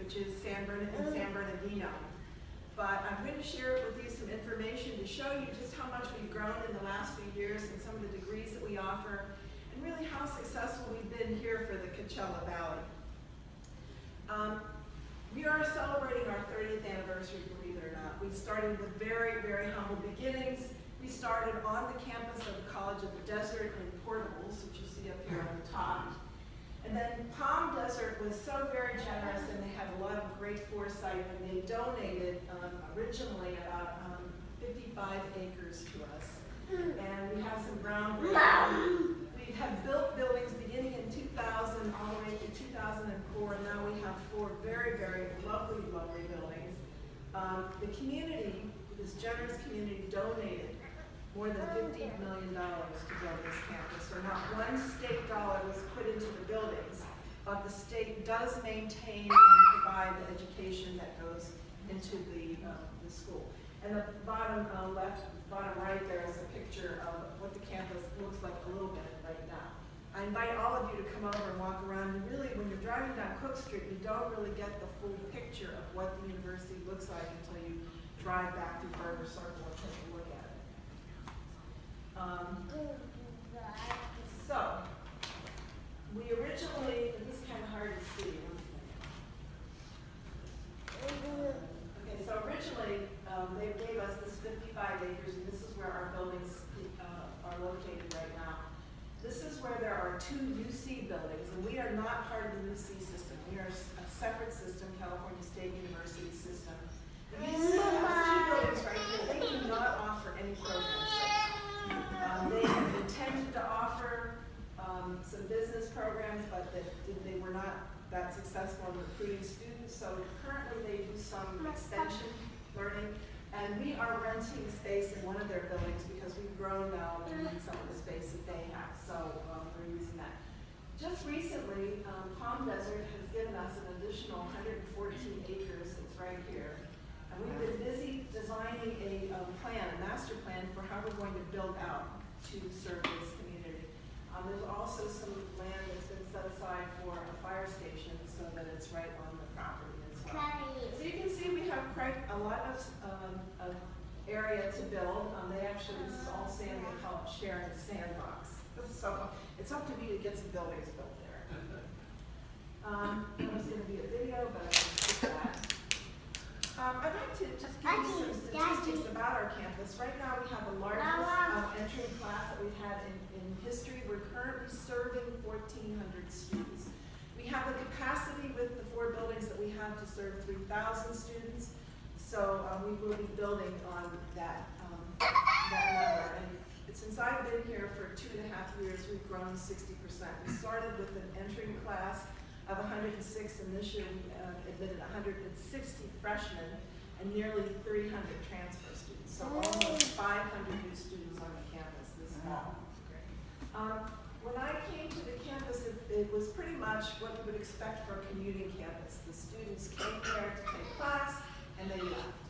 which is San Bernardino. But I'm going to share with you some information to show you just how much we've grown in the last few years and some of the degrees that we offer, and really how successful we've been here for the Coachella Valley. We are celebrating our 30th anniversary, believe it or not. We started with very, very humble beginnings. We started on the campus of the College of the Desert in Portables, which you see up here on the top. And then Palm Desert was so very generous, and they had a lot of great foresight, and they donated originally about 55 acres to us. And we have some groundbreaking. We have built buildings beginning in 2000 all the way to 2004, and now we have 4 very, very lovely, lovely buildings. The community, this generous community, donated more than $50 million to build this campus. So not one state dollar was put into the buildings, but the state does maintain and provide the education that goes into the school. And the bottom left, bottom right there is a picture of what the campus looks like a little bit right now. I invite all of you to come over and walk around. And really, when you're driving down Cook Street, you don't really get the full picture of what the university looks like until you drive back through Burger Circle and take a look at it. So, we originally, and this is kind of hard to see. Okay, so originally, they gave us this 55 acres, and this is where our buildings are located right now. This is where there are 2 UC buildings, and we are not part of the UC system. We are a separate system, California State University system. The UC has 2 buildings right here. They do not offer any programs right now. They have intended to offer some business programs, but they were not that successful in recruiting students. So currently they do some extension learning, and we are renting space in one of their buildings because we've grown now and need some of the space that they have. So we're using that. Just recently, Palm Desert has given us an additional 114 acres. It's right here. And we've been busy designing a plan, a master plan for how we're going to build out to serve this community. There's also some land that's been set aside for a fire station so that it's right on the property as well. So you can see we have quite a lot of area to build. They actually, this is all sand, they call it Sharon's sandbox. So it's up to me to get some buildings built there. There's going to be a video, but I can skip that. I'd like to just give you some statistics about our campus. Right now we have the largest entry class that we've had in history. We're currently serving 1,400 students. We have the capacity with the 4 buildings that we have to serve 3,000 students. So we will be building on that number. And since I've been here for 2.5 years, we've grown 60%. We started with an entering class of 106, and this year we admitted 160 freshmen and nearly 300 transfer students. So almost 500 new students on the campus this fall. When I came to the campus, it was pretty much what you would expect for a commuting campus. The students came there to take class, and they left.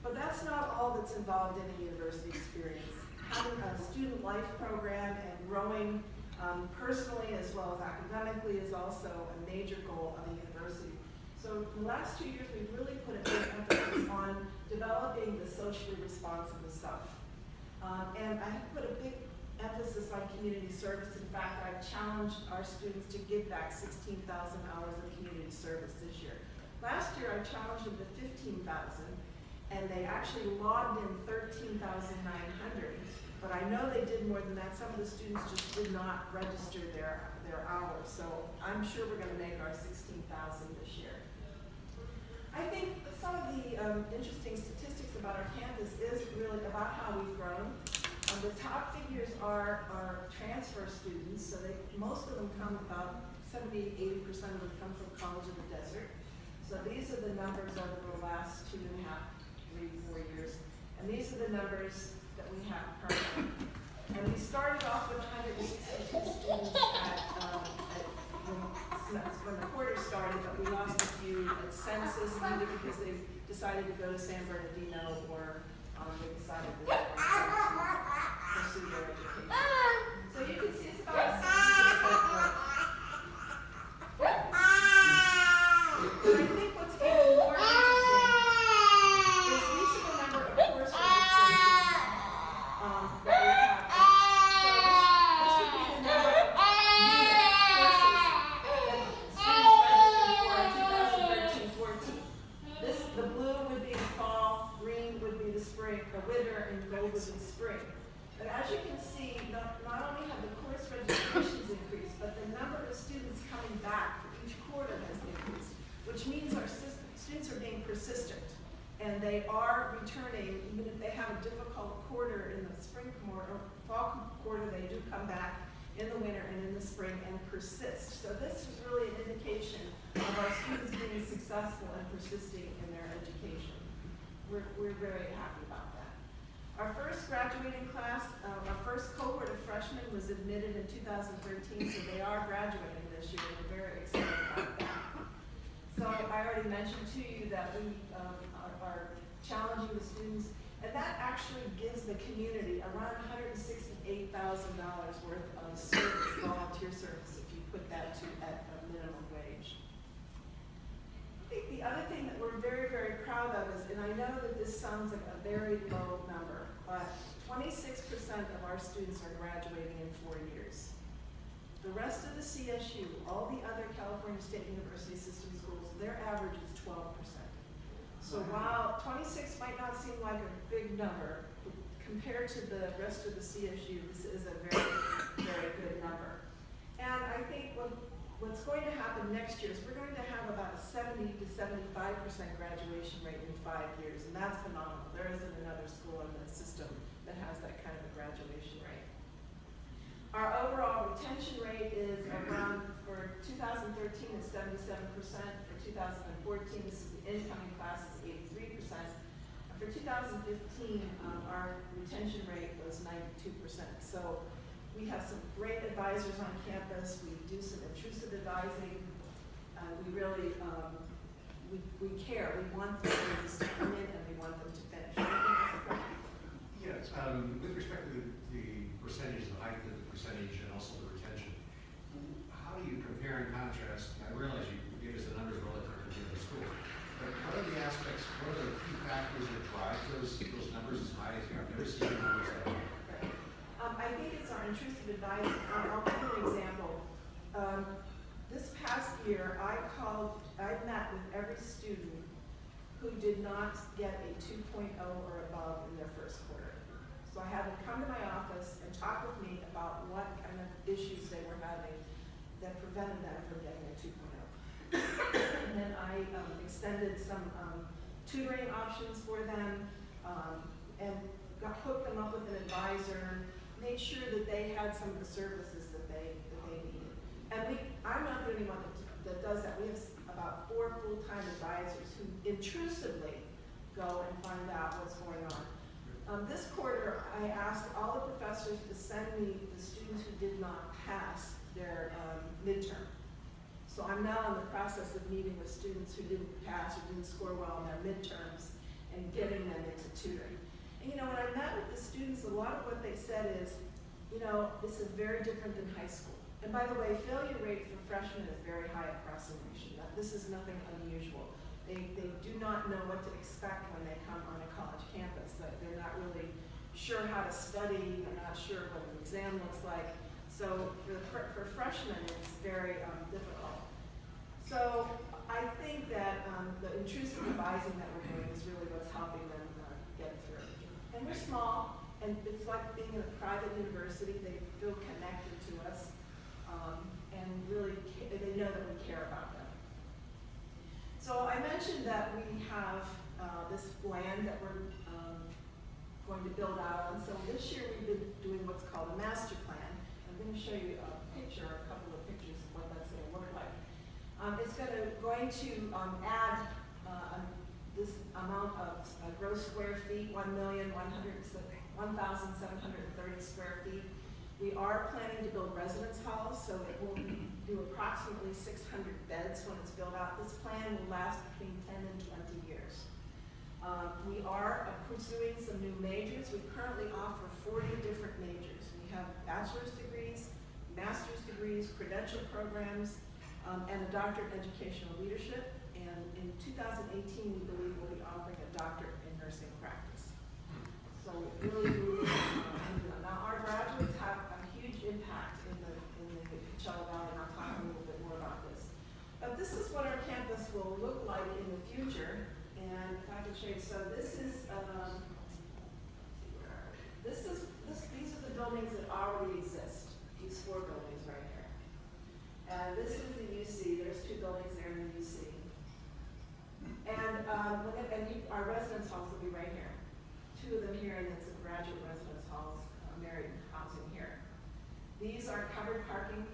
But that's not all that's involved in a university experience. Having a student life program and growing personally as well as academically is also a major goal of the university. So in the last 2 years, we've really put a big emphasis on developing the socially responsible self. And I have put a big emphasis on community service. In fact, I've challenged our students to give back 16,000 hours of community service this year. Last year, I challenged them to 15,000, and they actually logged in 13,900. But I know they did more than that. Some of the students just did not register their hours. So I'm sure we're going to make our 16,000 this year. I think some of the interesting statistics about our campus is really about how we've grown. The top figures are our transfer students. So most of them come, about 70–80% of them come from College of the Desert. So these are the numbers over the last 2.5, 3, 4 years. And these are the numbers that we have currently. And we started off with 162 students when the quarter started, but we lost a few at census, either because they decided to go to San Bernardino or they decided to pursue their education. So you can see it's about 60% growth. But I think what's they are returning, even if they have a difficult quarter in the spring quarter, or fall quarter, they do come back in the winter and in the spring and persist. So this is really an indication of our students being successful and persisting in their education. We're very happy about that. Our first graduating class, our first cohort of freshmen was admitted in 2013, so they are graduating this year. We're very excited about that. So I already mentioned to you that we are challenging the students, and that actually gives the community around $168,000 worth of service, volunteer service, if you put that at a minimum wage. I think the other thing that we're very, very proud of is, and I know that this sounds like a very low number, but 26% of our students are graduating in 4 years. The rest of the CSU, all the other California State University system schools, their average is 12%. So while 26 might not seem like a big number, compared to the rest of the CSU, this is a very, very good number. And I think what's going to happen next year is we're going to have about a 70 to 75% graduation rate in 5 years, and that's phenomenal. There isn't another school in the system that has that kind of a graduation rate. Our overall retention rate is around, for 2013 is 77%, for 2014, this is the incoming class, is 83%. And for 2015, our retention rate was 92%. So we have some great advisors on campus. We do some intrusive advising. We really, we care. We want the students to come in and we want them to finish. Yes, with respect to the percentage, the height of the percentage, and also the retention, how do you compare and contrast? I realize you gave us the numbers relative to the other schools, but what are the aspects, what are the key factors that drive those numbers as high as you have? I've never seen numbers that high. I think it's our intrusive advising. I'll give you an example. This past year, I met with every student who did not get a 2.0 or above in their first quarter. So I had them come to my office and talk with me about what kind of issues they were having that prevented them from getting a 2.0. And then I extended some tutoring options for them and hooked them up with an advisor, made sure that they had some of the services that they needed. And I'm not the only one that does that. We have about 4 full-time advisors who intrusively go and find out what's going on. This quarter, I asked all the professors to send me the students who did not pass their midterm. So I'm now in the process of meeting with students who didn't pass or didn't score well in their midterms and getting them into tutoring. And you know, when I met with the students, a lot of what they said is, you know, this is very different than high school. And by the way, failure rate for freshmen is very high across the nation. This is nothing unusual. They do not know what to expect when they come on a college campus. They're not really sure how to study. They're not sure what an exam looks like. So for freshmen, it's very difficult. So I think that the intrusive advising that we're doing is really what's helping them get through. And we're small, and it's like being in a private university. They feel connected to us, and really they know that we care about them. So I mentioned that we have this land that we're going to build out on. So this year we've been doing what's called a master plan. I'm going to show you a picture, a couple of pictures of what that's going to look like. It's going to add this amount of gross square feet, 1,730 square feet. We are planning to build residence halls, so it will do approximately 600 beds when it's built out. This plan will last between 10 and 20 years. We are pursuing some new majors. We currently offer 40 different majors. We have bachelor's degrees, master's degrees, credential programs, and a doctorate in educational leadership. And in 2018, we believe we'll be offering a doctorate in nursing practice. So really moving on. Now our graduates have a huge impact in the Coachella Valley, and I'll talk a little bit more about this. But this is what our campus will look like in the future. And if I can show you, so this is these are the buildings that already exist. These 4 buildings right here. And this is the UC. There's 2 buildings there in the UC. And our residence halls will be right here. 2 of them here, and then some graduate residence halls, married housing here. These are covered parking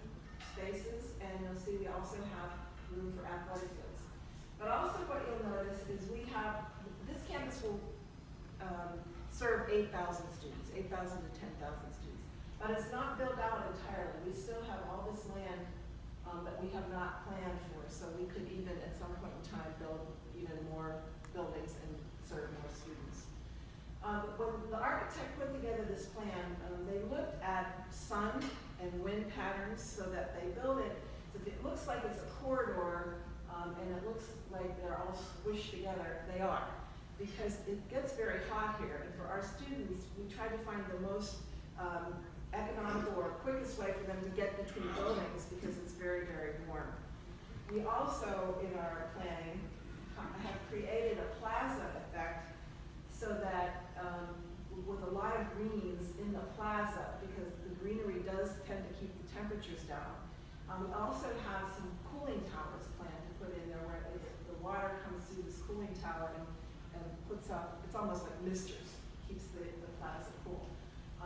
spaces, and you'll see we also have room for athletic fields. But also what you'll notice is this campus will serve 8,000 students, 8,000 to 10,000 students. But it's not built out entirely. We still have all this land that we have not planned for, so we could even at some point in time build even more buildings and serve more students. When the architect put together this plan, they looked at sun and wind patterns so that they build it, so if it looks like it's a corridor and it looks like they're all squished together, they are. Because it gets very hot here, and for our students, we try to find the most economical or quickest way for them to get between buildings because it's very, very warm. We also, in our planning, have created a plaza effect so that with a lot of greens in the plaza, because the greenery does tend to keep the temperatures down. We also have some cooling towers planned to put in there where the water comes through this cooling tower and puts up, it's almost like misters, keeps the plaza cool.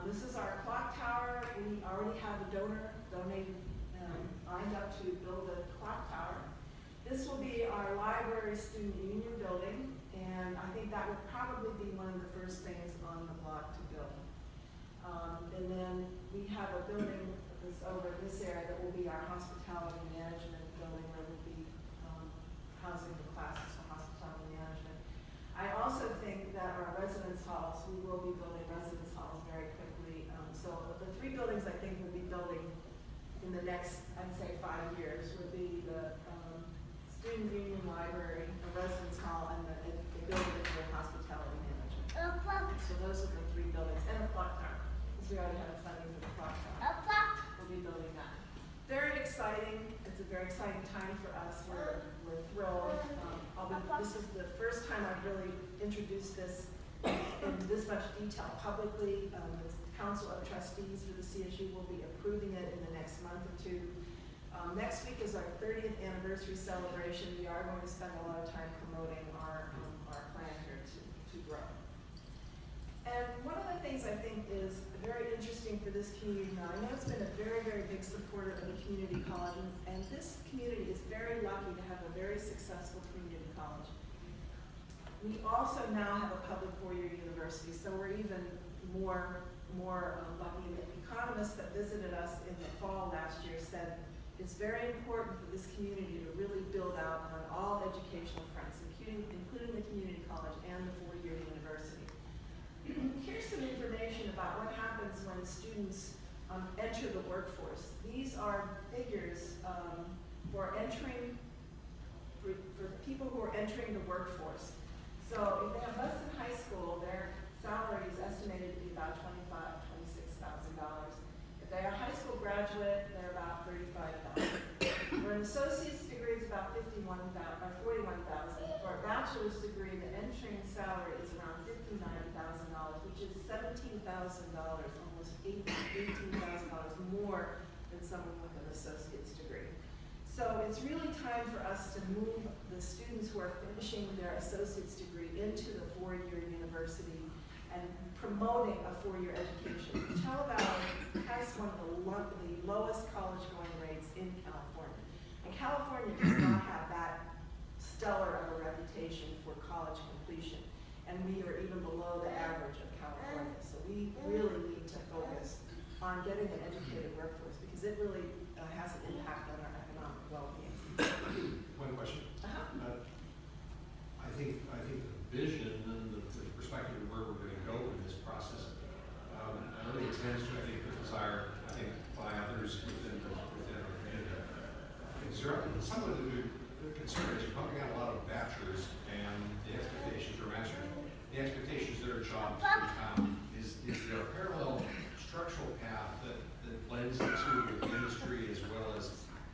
This is our clock tower. We already have a donor donated, lined up to build a clock tower. This will be our library student union building, and I think that would probably be one of the first things on the block to build. And then we have a building that's over in this area that will be our hospitality management building, where we'll be housing the classes for hospitality management. I also think that our residence halls, we will be building residence halls very quickly. So the 3 buildings I think we'll be building in the next, I'd say 5 years, would be the student union library, a residence hall, and the building for hospitality management. So those are the 3 buildings, and the clock tower, because we already have funding for the clock tower. We'll be building that. Very exciting. It's a very exciting time for us. We're thrilled. This is the first time I've really introduced this in this much detail publicly. The Council of Trustees for the CSU will be approving it in the next month or 2. Next week is our 30th anniversary celebration. We are going to spend a lot of time promoting our plan here to grow. And one of the things I think is very interesting for this community now, I know it's been a very, very big supporter of the community college, and this community is very lucky to have a very successful community college. We also now have a public 4-year university, so we're even more lucky. The economist that visited us in the fall last year said it's very important for this community to really build out on all educational fronts, including the community college and the 4-year university. Here's some information about what happens when students enter the workforce. These are figures for people who are entering the workforce. So if they have less than high school, their salary is estimated to be about $26,000. If they are a high school graduate, they're about $35,000. For an associate's degree, it's about $41,000. For a bachelor's degree, the entering salary is around $59,000, which is $17,000, almost $18,000 more than someone with an associate's degree. So it's really time for us to move the students who are finishing their associate's degree into the 4-year university and promoting a 4-year education. Coachella Valley has one of the lowest college going rates in California. And California does not have that stellar of a reputation for college completion. And we are even below the average of California. So we really need to focus on getting an educated workforce because it really has an impact on our economic well-being. One question. I think the vision and the perspective of where we're going to go in this process really extends to, I think, the desire, by others within our community. Some of the concern is you're pumping out a lot of bachelors and the expectations for masters. The expectations that are jobs is there a parallel structural path that blends into the industry as well as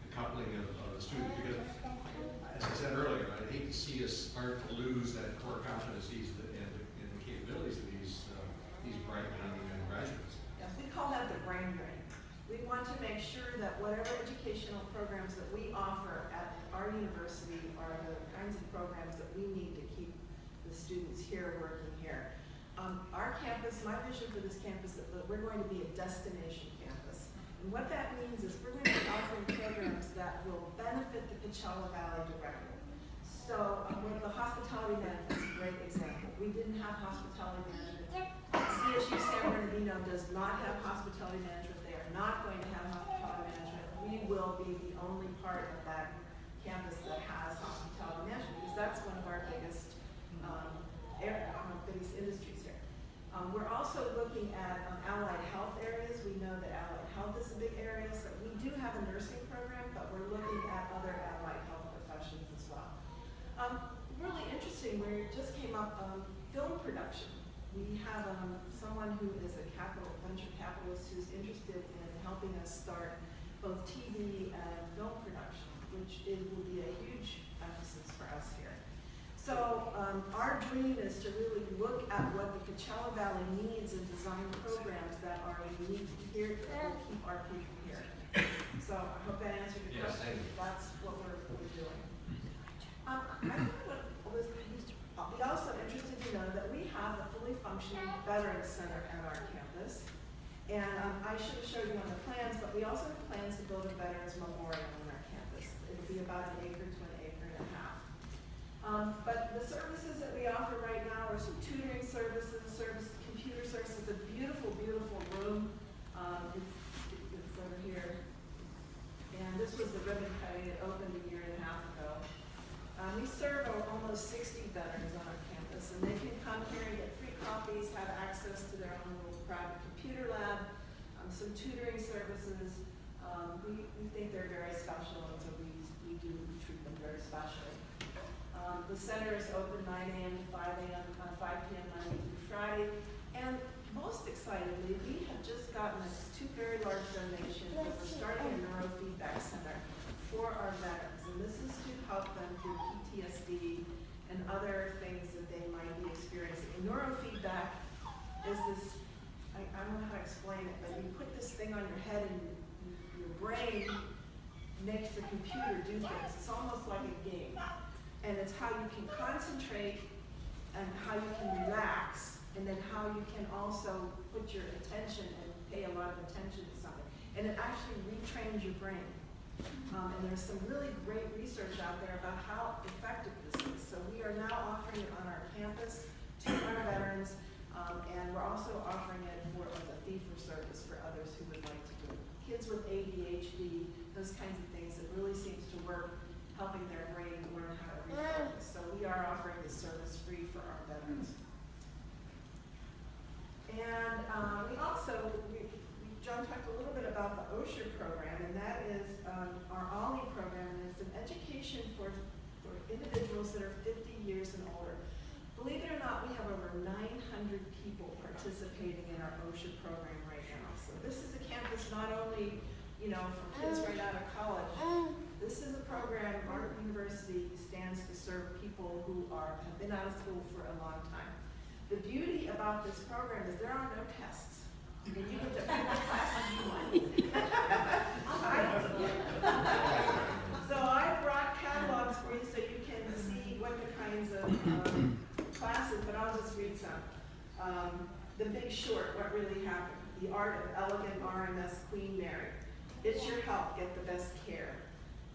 the coupling of the student? Because, as I said earlier, I'd hate to see us start to lose that core competencies and the capabilities of these bright young graduates. Yes, we call that the brain drain. We want to make sure that whatever educational programs that we offer at our university are the kinds of programs that we need to keep the the students here working here. Our campus, my vision for this campus is that we're going to be a destination campus. And what that means is we're going to be offering programs that will benefit the Coachella Valley directly. So the hospitality management is a great example. We didn't have hospitality management. CSU San Bernardino does not have hospitality management. They are not going to have hospitality management. We will be the only part of that campus that has hospitality management because that's one of our biggest biggest industries here. We're also looking at allied health areas. We know that allied health is a big area, so we do have a nursing program, but we're looking at other allied health professions as well. Really interesting, we just came up film production. We have someone who is a venture capitalist who's interested in helping us start both TV and film production, which will be a huge emphasis for us here. So our dream is to really look at what the Coachella Valley needs and design programs that are unique here that will keep our people here. So I hope that answered your question. That's what we're doing. We also interested to know that we have a fully functioning Veterans Center at our campus. And I should have showed you on the plans, but we also have plans to build a Veterans Memorial on our campus. It'll be about 1 acre to 1.5 acres. But the services that we offer right now are some tutoring services, computer services, a beautiful, beautiful room. It's over here. And this was the ribbon cutting. It opened 1.5 years ago. We serve almost 60 veterans on our campus, and they can come here and get free coffees, have access to their own little private computer lab, some tutoring services. We think they're very special, and so we do treat them very specially. The center is open 9 a.m. to 5 a.m. 5 p.m. Monday through Friday. And most excitedly, we have just gotten 2 very large donations that we're starting a neurofeedback center for our veterans. And this is to help them through PTSD and other things that they might be experiencing. And neurofeedback is this, I don't know how to explain it, but you put this thing on your head and your brain makes the computer do things. It's almost like a game. And it's how you can concentrate and how you can relax, and then how you can also put your attention and pay a lot of attention to something. And it actually retrains your brain. And there's some really great research out there about how effective this is. So we are now offering it on our campus to our veterans, and we're also offering it as a fee for service for others who would like to do it. Kids with ADHD, those kinds of things, it really seems to work, helping their brain learn how to refocus. So we are offering this service free for our veterans. And we also, John talked a little bit about the OSHA program, and that is our OLLI program, and it's an education for individuals that are 50 years and older. Believe it or not, we have over 900 people participating in our OSHA program right now. So this is a campus not only, for kids right out of college. This is a program, our university stands to serve people who have been out of school for a long time. The beauty about this program is there are no tests. And you can pick what classes you want. So I brought catalogs for you so you can see what the kinds of classes, but I'll just read some. The Big Short, what really happened. The Art of Elegant RMS Queen Mary. It's Your Health, Get the Best Care.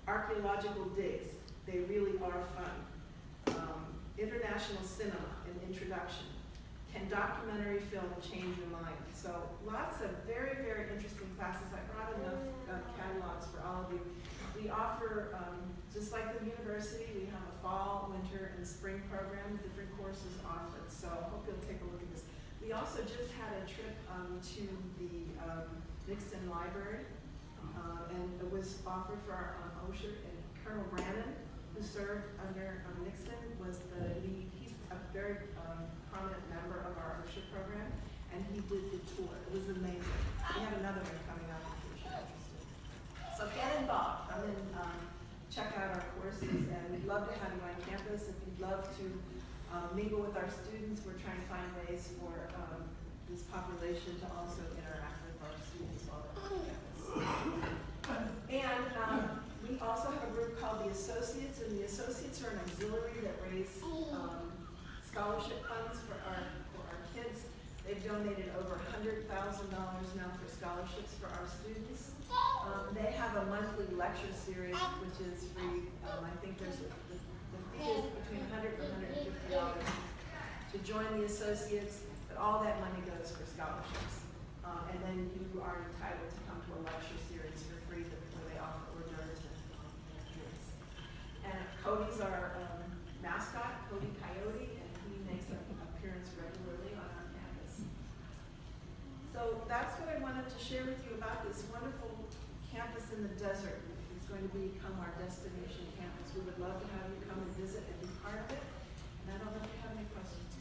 Archaeological digs, they really are fun. International cinema, an introduction. Can documentary film change your mind? So lots of very, very interesting classes. I brought enough catalogs for all of you. We offer, just like the university, we have a fall, winter, and spring program, different courses offered. So I hope you'll take a look at this. We also just had a trip to the Nixon Library, and it was offered for our OSHA, and Colonel Brannon, who served under Nixon, was the lead. He's a very prominent member of our OSHA program, and he did the tour. It was amazing. We have another one coming up if you're interested. So get involved. Come in, check out our courses, and we'd love to have you on campus. If you'd love to mingle with our students, we're trying to find ways for this population to also interact with our students while they're on campus. And we also have a group called the Associates, and the Associates are an auxiliary that raise scholarship funds for our kids. They've donated over $100,000 now for scholarships for our students. They have a monthly lecture series, which is free. I think there's the fee is between $100 and $150 to join the associates, but all that money goes for scholarships. And then you are entitled to come to a lecture series for free where they offer hors d'oeuvres and drinks. And Cody's our mascot, Cody Coyote, and he makes an appearance regularly on our campus. So that's what I wanted to share with you about this wonderful campus in the desert. It's going to become our destination campus. We would love to have you come and visit and be part of it. And I don't know if you have any questions.